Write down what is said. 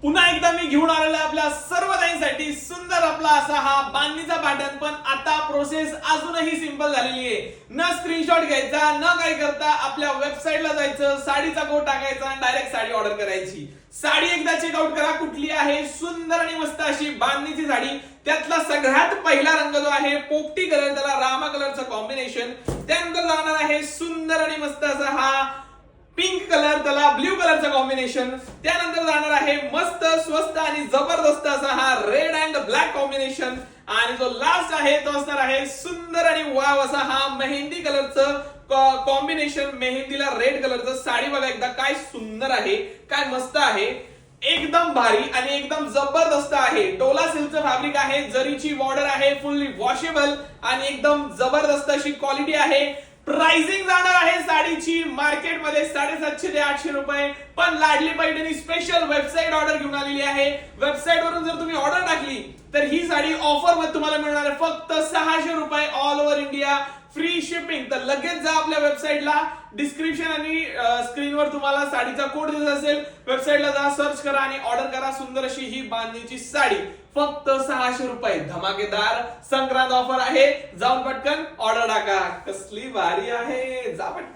पुन्हा एकदा मी घेऊन आलेलो आहे आपल्या सर्व ताईंसाठी सुंदर आपला असा हा बांधणीचा पॅटर्न, पण आता प्रोसेस अजूनही सिंपल झालेली आहे. न स्क्रीनशॉट घ्यायचा, न काही करता आपल्या वेबसाईटला जायचं, साडीचा कोड टाकायचा आणि डायरेक्ट साडी ऑर्डर करायची. साडी एकदा चेकआउट करा कुठली आहे. सुंदर आणि मस्त अशी बांधणीची साडी, त्यातला सगळ्यात पहिला रंग जो आहे पोपटी कलर, त्याला रामा कलरचं कॉम्बिनेशन. त्यानंतर जाणार आहे सुंदर आणि मस्त असा हा पिंक कलर, त्याला ब्ल्यू कलरचं कॉम्बिनेशन. त्यानंतर जाणार आहे मस्त स्वस्त आणि जबरदस्त असा हा रेड अँड ब्लॅक कॉम्बिनेशन. आणि जो लास्ट आहे तो असणार आहे सुंदर आणि वाव असा हा मेहंदी कलरचं कॉम्बिनेशन, मेहंदीला रेड कलरचं. साडी बघा एकदा काय सुंदर आहे, काय मस्त आहे, एकदम भारी आणि एकदम जबरदस्त आहे. डोला सिल्कचं फॅब्रिक आहे, जरीची बॉर्डर आहे, फुल्ली वॉशेबल आणि एकदम जबरदस्त अशी क्वालिटी आहे. प्राइसिंग जाणार आहे साडीची मार्केटमध्ये 750 ते 800 रुपये, पण लाडली पैठणी स्पेशल वेबसाईट ऑर्डर घेऊन आलेली आहे. वेबसाईट वरून जर तुम्ही ऑर्डर टाकली तर ही साडी ऑफर मध्ये तुम्हाला मिळणार आहे फक्त 600 रुपये, all over India, free shipping. तर लगेच जा आपल्या वेबसाईटला, डिस्क्रिप्शन आणि स्क्रीनवर तुम्हाला साडीचा कोड दिसत असेल, वेबसाईटला जा, सर्च करा आणि ऑर्डर करा. सुंदर अशी ही बांधणीची साडी फक्त 600 रुपये. धमाकेदार संक्रांत ऑफर आहे, जाऊन पटकन ऑर्डर टाका. कसली भारी आहे, जा पटकन.